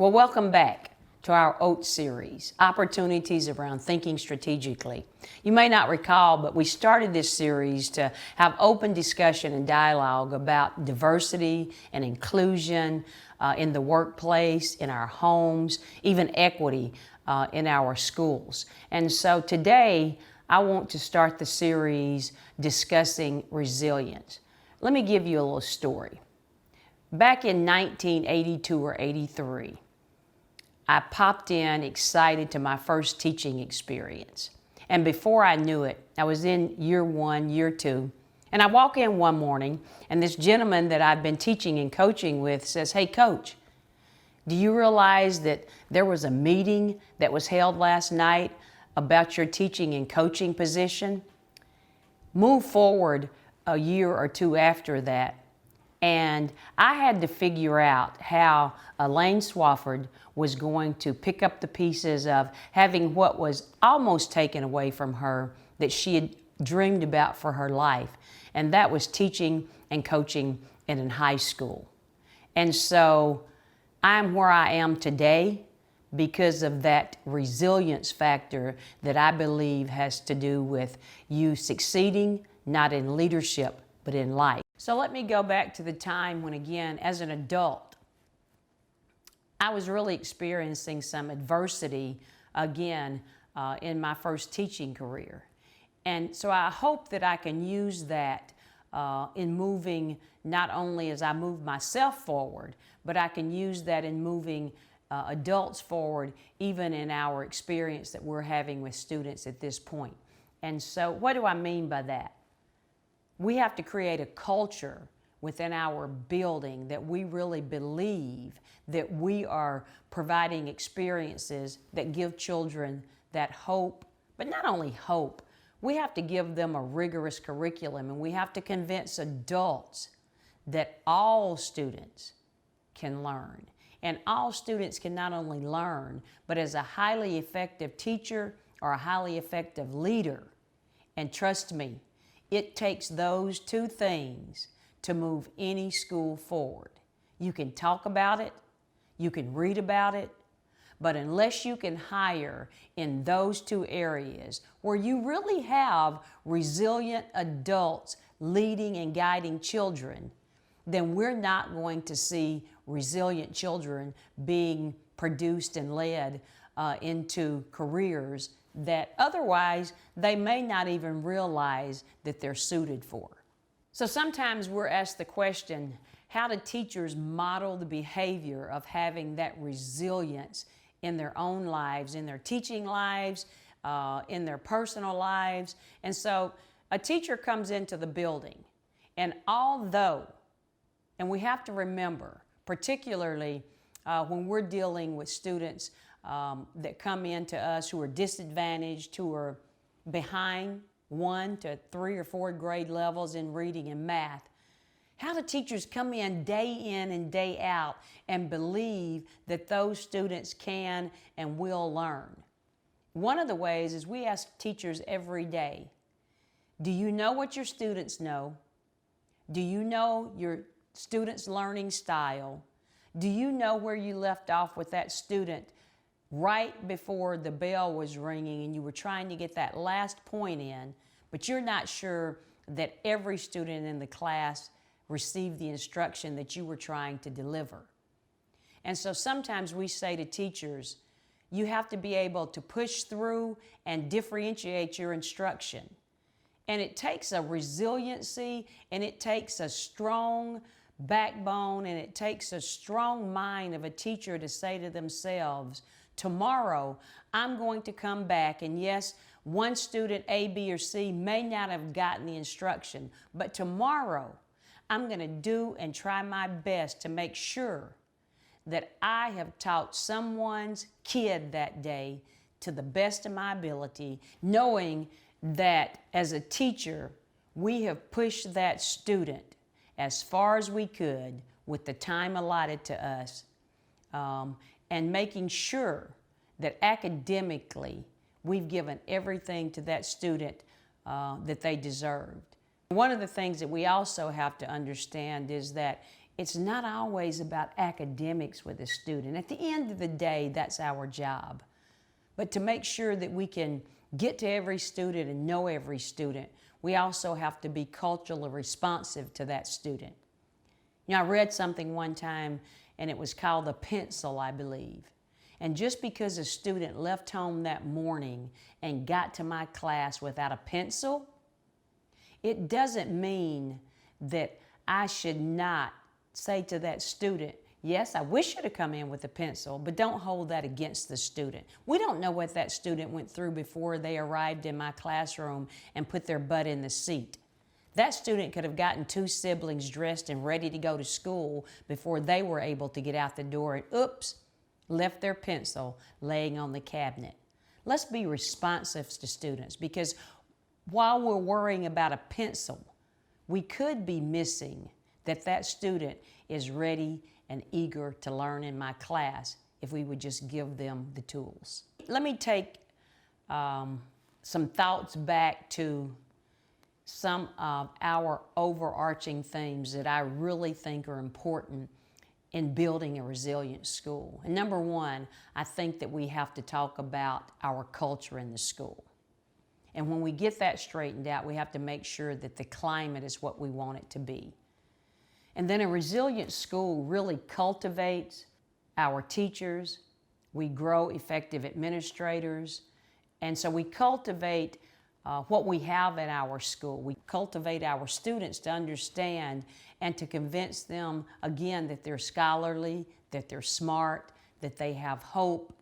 Well, welcome back to our OATS series, Opportunities Around Thinking Strategically. You may not recall, but we started this series to have open discussion and dialogue about diversity and inclusion in the workplace, in our homes, even equity in our schools. And so today, I want to start the series discussing resilience. Let me give you a little story. Back in 1982 or 83, I popped in excited to my first teaching experience. And before I knew it, I was in year one, year two, and I walk in one morning and this gentleman that I've been teaching and coaching with says, "Hey coach, do you realize that there was a meeting that was held last night about your teaching and coaching position?" Move forward a year or two after that, and I had to figure out how Elaine Swafford was going to pick up the pieces of having what was almost taken away from her that she had dreamed about for her life, and that was teaching and coaching in high school. And so I'm where I am today because of that resilience factor that I believe has to do with you succeeding, not in leadership, but in life. So let me go back to the time when, again, as an adult, I was really experiencing some adversity again in my first teaching career. And so I hope that I can use that in moving, not only as I move myself forward, but I can use that in moving adults forward, even in our experience that we're having with students at this point. And so what do I mean by that? We have to create a culture within our building that we really believe that we are providing experiences that give children that hope, but not only hope, we have to give them a rigorous curriculum, and we have to convince adults that all students can learn. And all students can not only learn, but as a highly effective teacher or a highly effective leader. And trust me, it takes those two things to move any school forward. You can talk about it, you can read about it, but unless you can hire in those two areas where you really have resilient adults leading and guiding children, then we're not going to see resilient children being produced and led into careers that otherwise they may not even realize that they're suited for. So sometimes we're asked the question, how do teachers model the behavior of having that resilience in their own lives, in their teaching lives, in their personal lives? And so a teacher comes into the building, and although, and we have to remember, particularly when we're dealing with students that come into us who are disadvantaged, who are behind 1 to 3 or 4 grade levels in reading and math. How do teachers come in and day out and believe that those students can and will learn? One of the ways is we ask teachers every day, do you know what your students know? Do you know your students' learning style? Do you know where you left off with that student right before the bell was ringing and you were trying to get that last point in, but you're not sure that every student in the class received the instruction that you were trying to deliver? And so sometimes we say to teachers, you have to be able to push through and differentiate your instruction. And it takes a resiliency, and it takes a strong backbone, and it takes a strong mind of a teacher to say to themselves, tomorrow I'm going to come back, and yes, one student A, B, or C may not have gotten the instruction, but tomorrow I'm going to do and try my best to make sure that I have taught someone's kid that day to the best of my ability, knowing that as a teacher, we have pushed that student as far as we could with the time allotted to us, and making sure that academically we've given everything to that student that they deserved. One of the things that we also have to understand is that It's not always about academics with a student. At the end of the day, that's our job. But to make sure that we can get to every student and know every student, we also have to be culturally responsive to that student. You know, I read something one time, and it was called the pencil, I believe. And just because a student left home that morning and got to my class without a pencil, it doesn't mean that I should not say to that student, yes, I wish you'd have come in with a pencil, but don't hold that against the student. We don't know what that student went through before they arrived in my classroom and put their butt in the seat. That student could have gotten 2 siblings dressed and ready to go to school before they were able to get out the door and, oops, left their pencil laying on the cabinet. Let's be responsive to students, because while we're worrying about a pencil, we could be missing that student is ready and eager to learn in my class if we would just give them the tools. Let me take some thoughts back to some of our overarching themes that I really think are important in building a resilient school. And number one, I think that we have to talk about our culture in the school. And when we get that straightened out, we have to make sure that the climate is what we want it to be. And then a resilient school really cultivates our teachers. We grow effective administrators. And so we cultivate what we have in our school. We cultivate our students to understand and to convince them, again, that they're scholarly, that they're smart, that they have hope.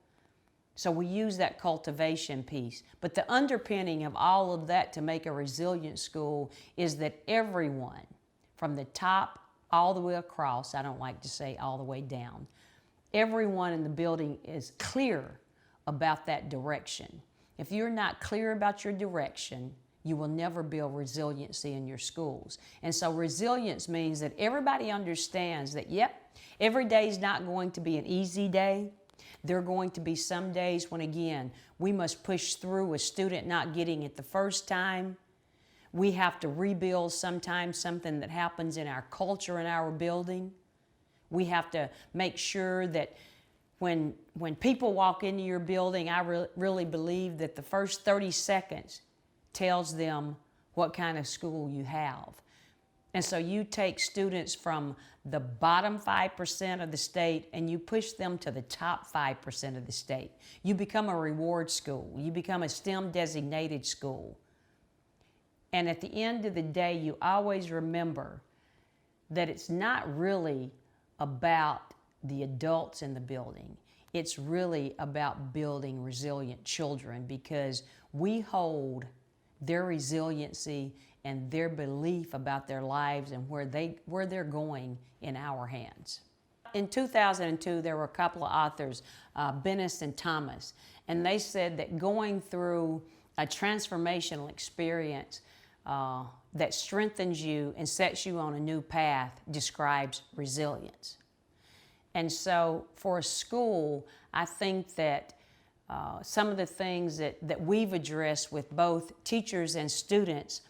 So we use that cultivation piece. But the underpinning of all of that to make a resilient school is that everyone, from the top all the way across, I don't like to say all the way down, everyone in the building is clear about that direction. If you're not clear about your direction, you will never build resiliency in your schools. And so resilience means that everybody understands that, yep, every day is not going to be an easy day. There are going to be some days when, again, we must push through a student not getting it the first time. We have to rebuild sometimes something that happens in our culture in our building. We have to make sure that when people walk into your building, I really believe that the first 30 seconds tells them what kind of school you have. And so you take students from the bottom 5% of the state and you push them to the top 5% of the state. You become a reward school. You become a STEM designated school. And at the end of the day, you always remember that it's not really about the adults in the building. It's really about building resilient children, because we hold their resiliency and their belief about their lives and where they're going in our hands. In 2002, there were a couple of authors, Bennis and Thomas, and they said that going through a transformational experience that strengthens you and sets you on a new path describes resilience. And so for a school, I think that some of the things that we've addressed with both teachers and students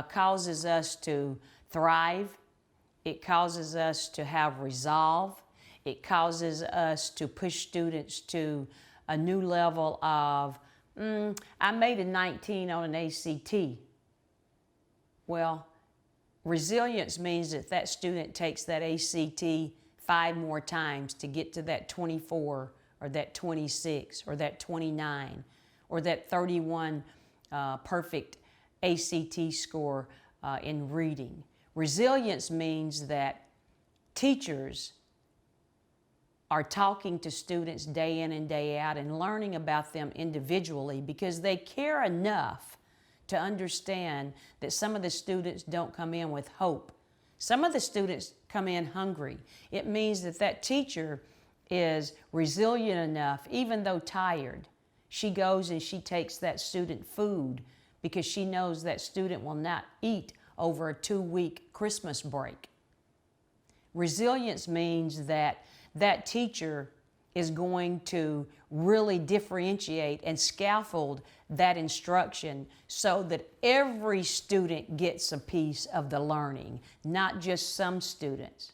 causes us to thrive. It causes us to have resolve. It causes us to push students to a new level of, I made a 19 on an ACT. Well, resilience means that student takes that ACT 5 more times to get to that 24 or that 26 or that 29 or that 31 perfect ACT score in reading. Resilience means that teachers are talking to students day in and day out and learning about them individually, because they care enough to understand that some of the students don't come in with hope. Some of the students come in hungry. It means that teacher is resilient enough, even though tired. She goes and she takes that student food because she knows that student will not eat over a 2-week Christmas break. Resilience means that teacher is going to really differentiate and scaffold that instruction so that every student gets a piece of the learning, not just some students.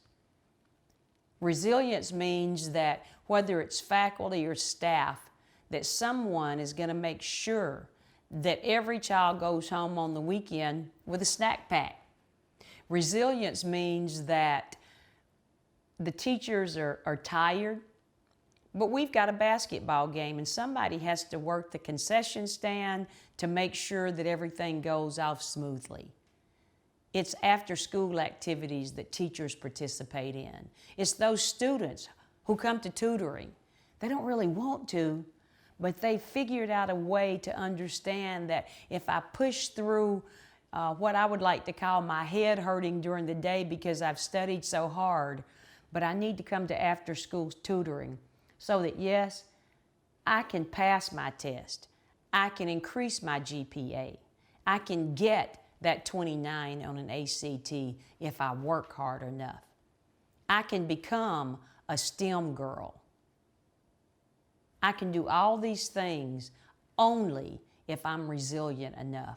Resilience means that whether it's faculty or staff, that someone is going to make sure that every child goes home on the weekend with a snack pack. Resilience means that the teachers are tired, but we've got a basketball game and somebody has to work the concession stand to make sure that everything goes off smoothly. It's after-school activities that teachers participate in. It's those students who come to tutoring. They don't really want to, but they figured out a way to understand that if I push through what I would like to call my head hurting during the day because I've studied so hard, but I need to come to after-school tutoring so that, yes, I can pass my test. I can increase my GPA. I can get that 29 on an ACT if I work hard enough. I can become a STEM girl. I can do all these things only if I'm resilient enough.